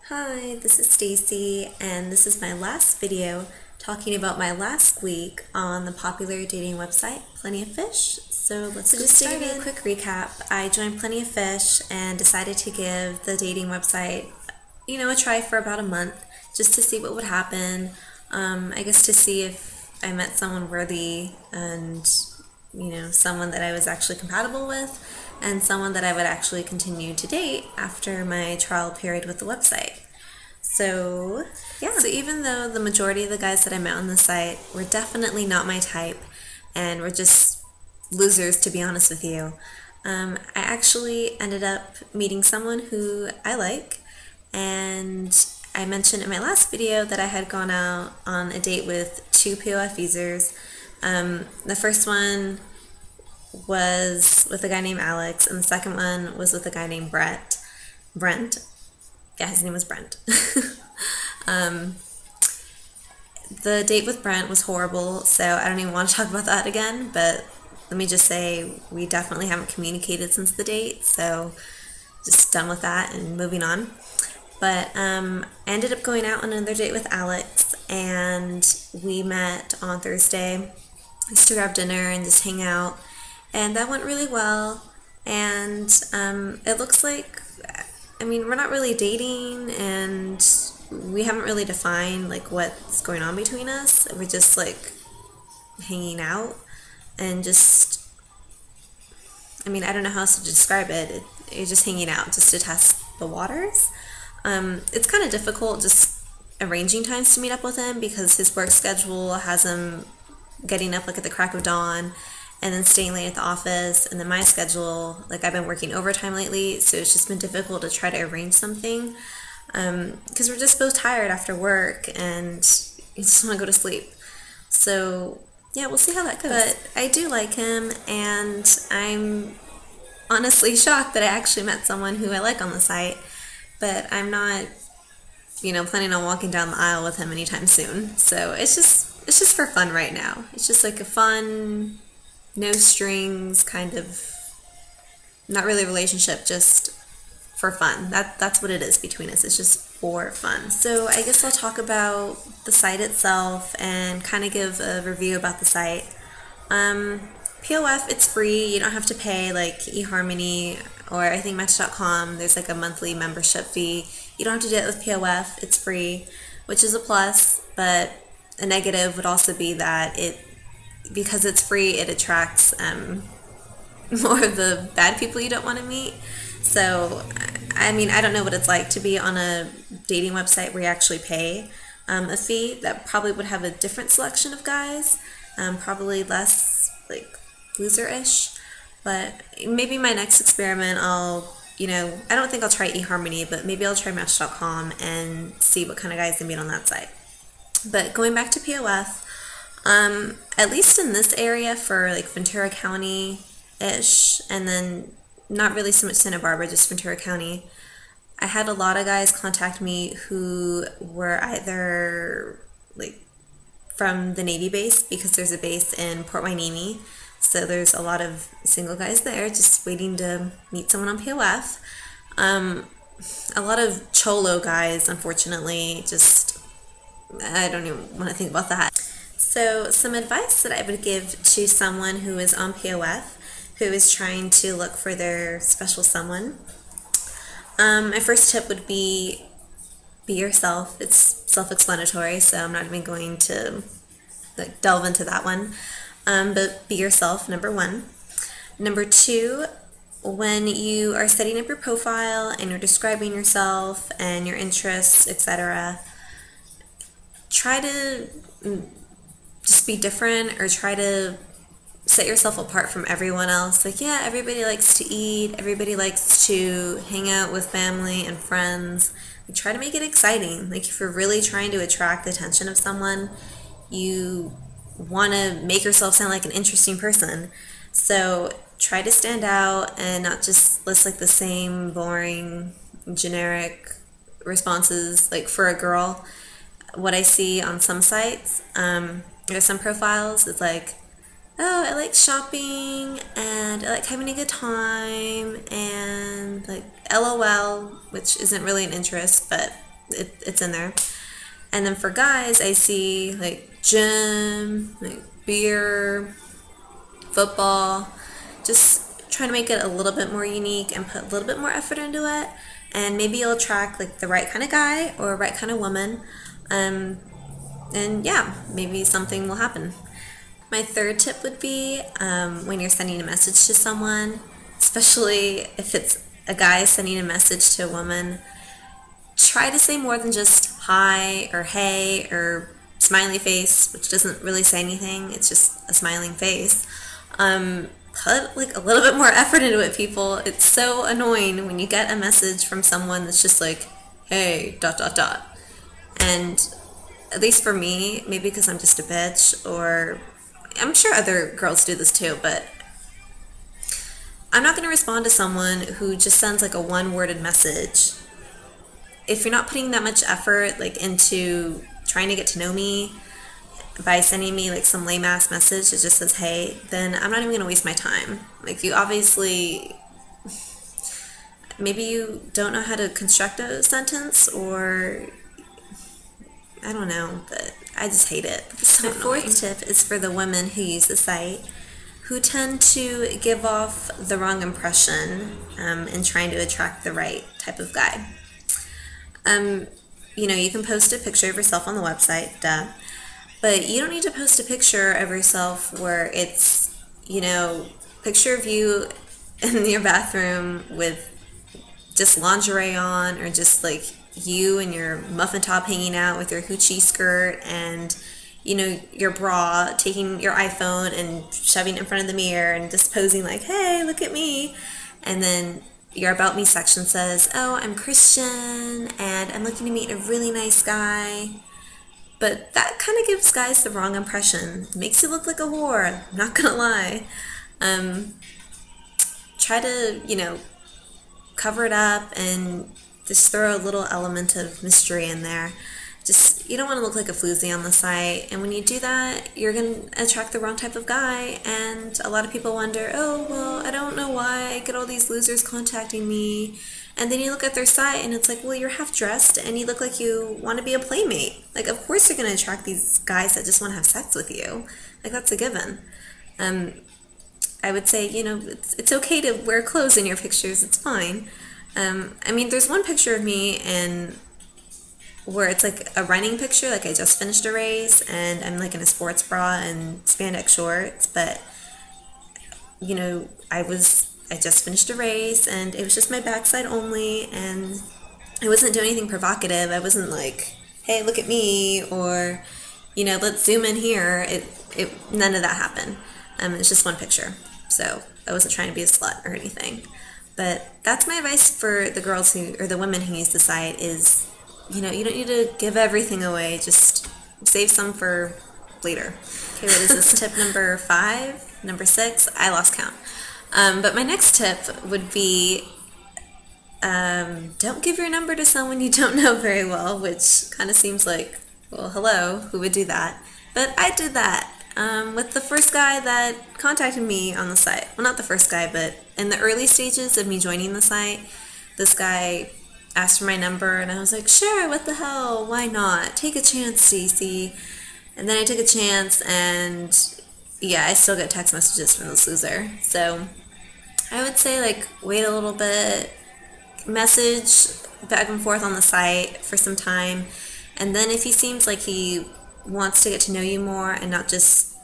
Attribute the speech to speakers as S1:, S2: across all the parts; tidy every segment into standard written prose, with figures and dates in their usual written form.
S1: Hi, this is Stacy, and this is my last video talking about my last week on the popular dating website, Plenty of Fish. So just to give you a quick recap, I joined Plenty of Fish and decided to give the dating website, a try for about a month, just to see what would happen. I guess to see if I met someone worthy and, someone that I was actually compatible with, and someone that I would actually continue to date after my trial period with the website. So, yeah. So even though the majority of the guys that I met on the site were definitely not my type and were just losers, to be honest with you, I actually ended up meeting someone who I like. And I mentioned in my last video that I had gone out on a date with two POF users. The first one was with a guy named Alex, and the second one was with a guy named Brent. Yeah, his name was Brent. The date with Brent was horrible, so I don't even want to talk about that again, but let me just say we definitely haven't communicated since the date, so just done with that and moving on. But I ended up going out on another date with Alex, and we met on Thursday just to grab dinner and just hang out, and that went really well. And it looks like, we're not really dating, and we haven't really defined like what's going on between us. We're just like hanging out and just, I don't know how else to describe it. It's just hanging out just to test the waters. It's kind of difficult just arranging times to meet up with him because his work schedule has him getting up like at the crack of dawn and then staying late at the office, and then my schedule, like I've been working overtime lately, so it's just been difficult to try to arrange something because we're just both tired after work and you just want to go to sleep. So yeah, we'll see how that goes. But I do like him, and I'm honestly shocked that I actually met someone who I like on the site, but I'm not, planning on walking down the aisle with him anytime soon. So it's just for fun right now. It's just like a fun, no strings kind of, not really a relationship, just for fun. That's what it is between us. It's just for fun. So I guess I'll talk about the site itself and kind of give a review about the site. POF, it's free. You don't have to pay like eHarmony or I think Match.com. There's like a monthly membership fee. You don't have to do it with POF. It's free, which is a plus, but a negative would also be that because it's free, it attracts more of the bad people you don't want to meet. So, I don't know what it's like to be on a dating website where you actually pay a fee. That probably would have a different selection of guys, probably less like loser-ish. But maybe my next experiment, I don't think I'll try eHarmony, but maybe I'll try Match.com and see what kind of guys I meet on that site. But going back to POF, at least in this area for like Ventura County-ish, and then not really so much Santa Barbara, just Ventura County, I had a lot of guys contact me who were either like from the Navy base, because there's a base in Port Hueneme, so there's a lot of single guys there just waiting to meet someone on POF. A lot of cholo guys, unfortunately, just, I don't even want to think about that. So some advice that I would give to someone who is on POF, who is trying to look for their special someone. My first tip would be yourself. It's self-explanatory, so I'm not even going to delve into that one. But be yourself, number one. Number two, when you are setting up your profile and you're describing yourself and your interests, etc., try to just be different, or try to set yourself apart from everyone else. Like, yeah, everybody likes to eat, everybody likes to hang out with family and friends. Like, try to make it exciting. Like, if you're really trying to attract the attention of someone, you want to make yourself sound like an interesting person. So try to stand out and not just list like the same boring, generic responses. Like for a girl, what I see on some sites, there's some profiles, it's like, oh, I like shopping and I like having a good time and like LOL, which isn't really an interest, but it's in there. And then for guys, I see like gym, like beer, football, just trying to make it a little bit more unique and put a little bit more effort into it. And maybe you'll attract like the right kind of guy or right kind of woman. And yeah, maybe something will happen. My third tip would be when you're sending a message to someone, especially if it's a guy sending a message to a woman, try to say more than just hi or hey or smiley face, which doesn't really say anything. It's just a smiling face. Put like a little bit more effort into it, people. It's so annoying when you get a message from someone that's just like, hey, dot, dot, dot. And at least for me, maybe because I'm just a bitch, or I'm sure other girls do this too, but I'm not going to respond to someone who just sends like a one-worded message. If you're not putting that much effort like into trying to get to know me by sending me like some lame-ass message that just says hey, then I'm not even going to waste my time. Like, you obviously, maybe you don't know how to construct a sentence, or I don't know, but I just hate it. So my fourth tip is for the women who use the site, who tend to give off the wrong impression in trying to attract the right type of guy. You can post a picture of yourself on the website, duh, but you don't need to post a picture of yourself where it's, picture of you in your bathroom with just lingerie on, or just like you and your muffin top hanging out with your hoochie skirt and your bra, taking your iPhone and shoving it in front of the mirror and just posing like, hey, look at me. And then your About Me section says, oh, I'm Christian and I'm looking to meet a really nice guy. But that kind of gives guys the wrong impression. It makes you look like a whore, I'm not gonna lie. Try to, cover it up and just throw a little element of mystery in there. Just, you don't want to look like a floozy on the site, and when you do that, you're going to attract the wrong type of guy, and a lot of people wonder, oh, well, I don't know why I get all these losers contacting me, and then you look at their site, and it's like, well, you're half-dressed, and you look like you want to be a playmate. Like, of course you're going to attract these guys that just want to have sex with you. Like, that's a given. I would say, it's okay to wear clothes in your pictures, it's fine. There's one picture of me and where it's like a running picture, like I just finished a race and I'm like in a sports bra and spandex shorts, but I just finished a race and it was just my backside only, and I wasn't doing anything provocative. I wasn't like, hey, look at me, or let's zoom in here. None of that happened. It's just one picture, so I wasn't trying to be a slut or anything. But that's my advice for the girls or the women who use the site is, you don't need to give everything away. Just save some for later. Okay, what is this? Tip number 5? Number 6? I lost count. But my next tip would be don't give your number to someone you don't know very well, which kind of seems like, well, hello, who would do that? But I did that. With the first guy that contacted me on the site. Well, not the first guy, but in the early stages of me joining the site, this guy asked for my number, and I was like, sure, what the hell, why not? Take a chance, Cece. And then I took a chance, and yeah, I still get text messages from this loser. So I would say, like, wait a little bit, message back and forth on the site for some time, and then if he seems like he wants to get to know you more and not just,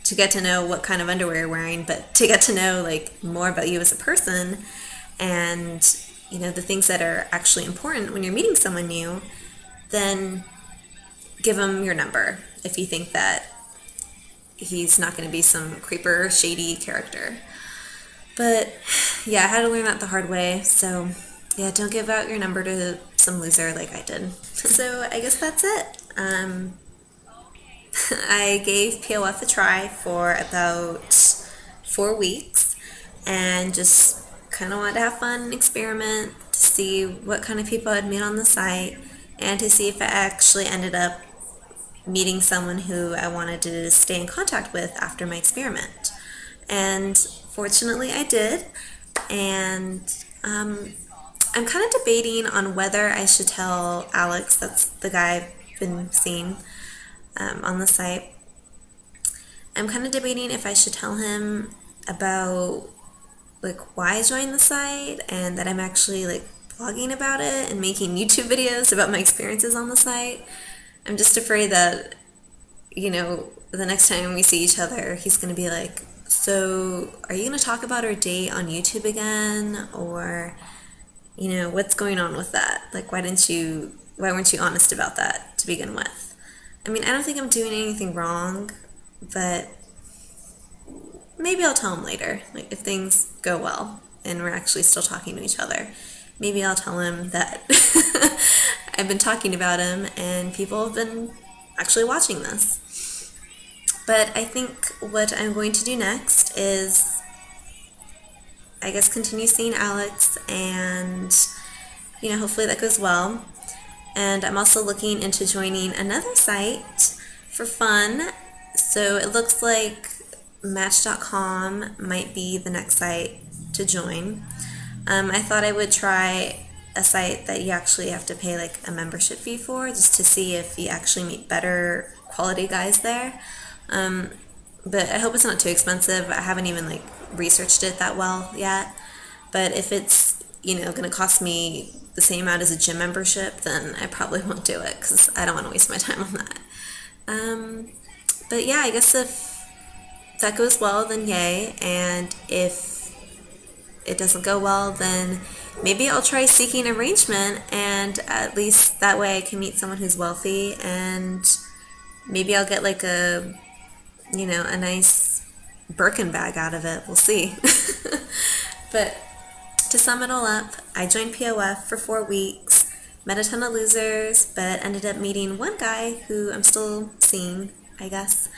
S1: to get to know what kind of underwear you're wearing, but to get to know like more about you as a person and, the things that are actually important when you're meeting someone new, then give him your number if you think that he's not going to be some creeper, shady character. But yeah, I had to learn that the hard way, so yeah, don't give out your number to some loser like I did. So I guess that's it. I gave POF a try for about 4 weeks and just kind of wanted to have fun and experiment to see what kind of people I'd meet on the site and to see if I actually ended up meeting someone who I wanted to stay in contact with after my experiment. And fortunately I did, and I'm kind of debating on whether I should tell Alex, that's the guy I've been seeing on the site. I'm kind of debating if I should tell him about like why I joined the site and that I'm actually like blogging about it and making YouTube videos about my experiences on the site. I'm just afraid that, the next time we see each other, he's going to be like, so are you going to talk about our date on YouTube again? Or, what's going on with that? Like, why weren't you honest about that to begin with? I mean, I don't think I'm doing anything wrong, but maybe I'll tell him later, like if things go well and we're actually still talking to each other. Maybe I'll tell him that I've been talking about him and people have been actually watching this. But I think what I'm going to do next is, I guess, continue seeing Alex and, hopefully that goes well. And I'm also looking into joining another site for fun. So it looks like Match.com might be the next site to join. I thought I would try a site that you actually have to pay like a membership fee for, just to see if you actually meet better quality guys there. But I hope it's not too expensive. I haven't even like researched it that well yet. But if it's, going to cost me the same amount as a gym membership, then I probably won't do it because I don't want to waste my time on that. But yeah, I guess if that goes well, then yay. And if it doesn't go well, then maybe I'll try seeking arrangement, and at least that way I can meet someone who's wealthy, and maybe I'll get like a nice Birkin bag out of it. We'll see. But to sum it all up, I joined POF for 4 weeks, met a ton of losers, but ended up meeting one guy who I'm still seeing, I guess.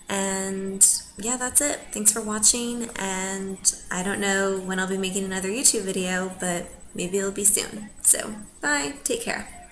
S1: And yeah, that's it. Thanks for watching, and I don't know when I'll be making another YouTube video, but maybe it'll be soon. So, bye. Take care.